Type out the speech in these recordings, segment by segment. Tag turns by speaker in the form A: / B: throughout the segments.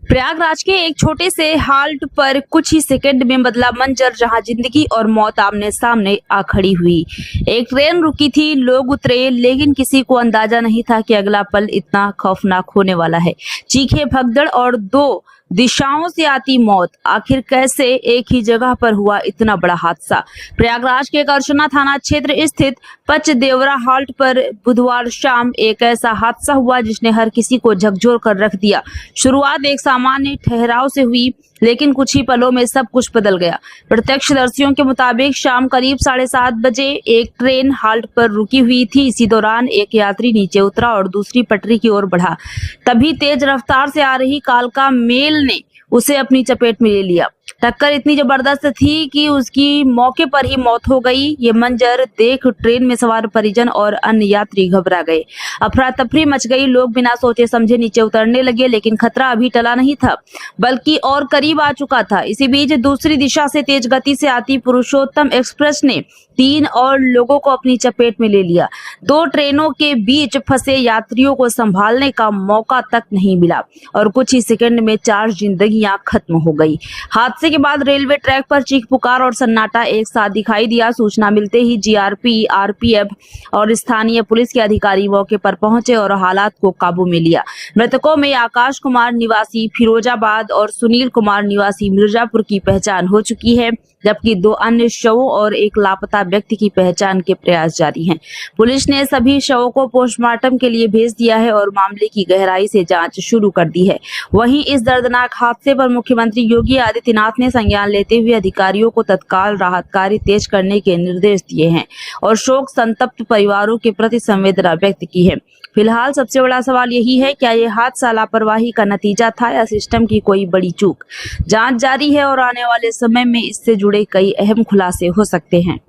A: प्रयागराज के एक छोटे से हाल्ट पर कुछ ही सेकंड में बदला मंजर, जहां जिंदगी और मौत आमने सामने आ खड़ी हुई। एक ट्रेन रुकी थी, लोग उतरे, लेकिन किसी को अंदाजा नहीं था कि अगला पल इतना खौफनाक होने वाला है। चीखे, भगदड़ और दो दिशाओं से आती मौत। आखिर कैसे एक ही जगह पर हुआ इतना बड़ा हादसा? प्रयागराज के करशना थाना क्षेत्र स्थित पचदेवरा हाल्ट पर बुधवार शाम एक ऐसा हादसा हुआ जिसने हर किसी को झकझोर कर रख दिया। शुरुआत एक सामान्य ठहराव से हुई, लेकिन कुछ ही पलों में सब कुछ बदल गया। प्रत्यक्षदर्शियों के मुताबिक शाम करीब 7:30 बजे एक ट्रेन हाल्ट पर रुकी हुई थी। इसी दौरान एक यात्री नीचे उतरा और दूसरी पटरी की ओर बढ़ा। तभी तेज रफ्तार से आ रही कालका मेल ने उसे अपनी चपेट में ले लिया। टक्कर इतनी जबरदस्त थी कि उसकी मौके पर ही मौत हो गई। ये मंजर देख ट्रेन में सवार परिजन और अन्य यात्री घबरा गए। अफरा तफरी मच गई। लोग बिना सोचे समझे नीचे उतरने लगे, लेकिन खतरा अभी टला नहीं था, बल्कि और करीब आ चुका था। इसी बीच दूसरी दिशा से तेज गति से आती पुरुषोत्तम एक्सप्रेस ने 3 और लोगों को अपनी चपेट में ले लिया। 2 ट्रेनों के बीच फंसे यात्रियों को संभालने का मौका तक नहीं मिला और कुछ ही सेकंड में 4 जिंदगियां खत्म हो गई। हादसे के बाद रेलवे ट्रैक पर चीख पुकार और सन्नाटा एक साथ दिखाई दिया। सूचना मिलते ही जीआरपी, आरपीएफ और स्थानीय पुलिस के अधिकारी मौके पर पहुंचे और हालात को काबू में लिया। मृतकों में आकाश कुमार निवासी फिरोजाबाद और सुनील कुमार निवासी मिर्जापुर की पहचान हो चुकी है, जबकि 2 अन्य शवों और एक लापता व्यक्ति की पहचान के प्रयास जारी हैं। पुलिस ने सभी शवों को पोस्टमार्टम के लिए भेज दिया है और मामले की गहराई से जांच शुरू कर दी है। वहीं इस दर्दनाक हादसे पर मुख्यमंत्री योगी आदित्यनाथ ने संज्ञान लेते हुए अधिकारियों को तत्काल राहत कार्य तेज करने के निर्देश दिए हैं और शोक संतप्त परिवारों के प्रति संवेदना व्यक्त की है। फिलहाल सबसे बड़ा सवाल यही है, क्या ये हादसा लापरवाही का नतीजा था या सिस्टम की कोई बड़ी चूक? जांच जारी है और आने वाले समय में इससे जुड़े कई अहम खुलासे हो सकते हैं।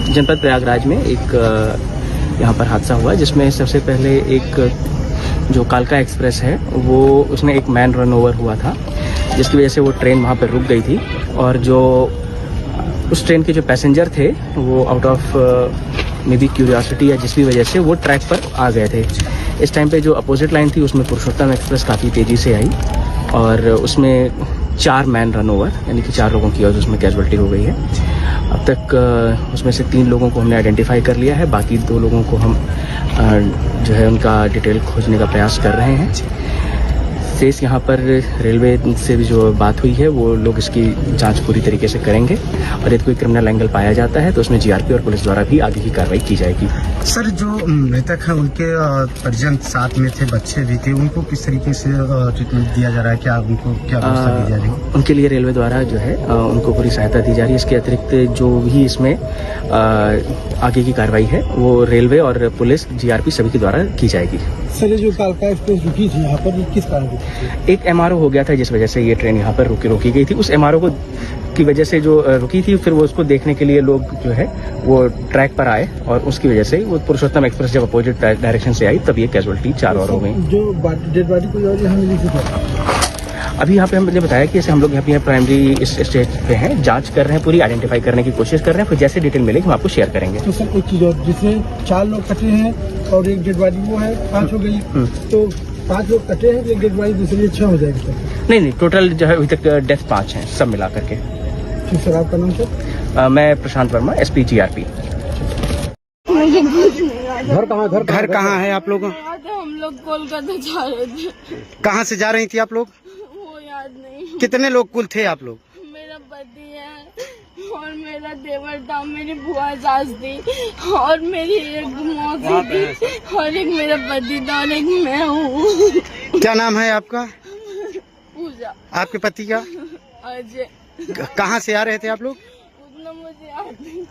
B: जनपद प्रयागराज में एक यहाँ पर हादसा हुआ, जिसमें सबसे पहले एक जो कालका एक्सप्रेस है वो उसमें एक मैन रन ओवर हुआ था, जिसकी वजह से वो ट्रेन वहाँ पर रुक गई थी और जो उस ट्रेन के जो पैसेंजर थे वो out of may be curiosity या जिस भी वजह से वो ट्रैक पर आ गए थे। इस टाइम पे जो अपोजिट लाइन थी उसमें पुरुषोत्तम एक्सप्रेस काफ़ी तेज़ी से आई और उसमें 4 मैन रन ओवर यानी कि 4 लोगों की और उसमें कैजुअल्टी हो गई है। अब तक उसमें से 3 लोगों को हमने आइडेंटिफाई कर लिया है, बाकी 2 लोगों को हम जो है उनका डिटेल खोजने का प्रयास कर रहे हैं। शेष यहाँ पर रेलवे से भी जो बात हुई है वो लोग इसकी जांच पूरी तरीके से करेंगे और यदि कोई क्रिमिनल एंगल पाया जाता है तो उसमें जीआरपी और पुलिस द्वारा भी आगे की कार्रवाई की जाएगी।
C: सर, जो मृतक हैं उनके परिजन साथ में थे, बच्चे भी थे, उनको किस तरीके से ट्रीटमेंट दिया जा रहा है? क्या उनको क्या व्यवस्था दी जा रही है?
B: उनके लिए रेलवे द्वारा जो है उनको पूरी सहायता दी जा रही है। इसके अतिरिक्त जो भी इसमें आगे की कार्रवाई है वो रेलवे और पुलिस, जीआरपी सभी के द्वारा की जाएगी।
C: सर, ये जो कालका एक्सप्रेस रुकी थी यहाँ पर, किस कारण रुकी थी?
B: एक एमआरओ हो गया था जिस वजह से ये ट्रेन यहाँ पर रोकी गई थी। उस एमआरओ को की वजह से जो रुकी थी, फिर वो उसको देखने के लिए लोग जो है वो ट्रैक पर आए और उसकी वजह से वो पुरुषोत्तम एक्सप्रेस जब अपोजिट डायरेक्शन से आई तब ये कैजुअल्टी 4 और हो गई।
C: जो डेड बॉडी को यहाँ मिली थी
B: अभी यहाँ पे हमने बताया कि हम लोग यहाँ पे प्राइमरी इस स्टेज पे हैं, जांच कर रहे हैं, पूरी आइडेंटिफाई करने की कोशिश कर रहे हैं, फिर जैसे डिटेल मिलेगी हम आपको शेयर करेंगे।
C: तो सर, एक चीज और, जिसमें 4 लोग कटे हैं और एक डेड बॉडी वो है 5 हो गई, तो 5 लोग कटे हैं, एक डेड बॉडी दूसरी 6 हो जाएगी?
B: नहीं, टोटल जो है अभी तक डेथ 5 हैं सब मिला करके।
C: ठीक सर, आपका नाम सर?
B: मैं प्रशांत वर्मा, एसपी जीआरपी।
C: घर कहाँ है आप लोगों?
D: हम लोग कोलकाता जा रहे थे।
C: कहाँ से जा रही थी आप लोग?
D: वो याद नहीं।
C: कितने लोग कुल थे आप लोग?
D: मेरा पति है और मेरा देवर था, मेरी बुआ सास थी और मेरी एक मौसी थी और एक मेरा पति था और एक मैं हूँ।
C: क्या नाम है आपका?
D: पूजा।
C: आपके पति का?
D: अजय।
C: कहाँ से आ रहे थे आप लोग?
D: उतना मुझे याद नहीं।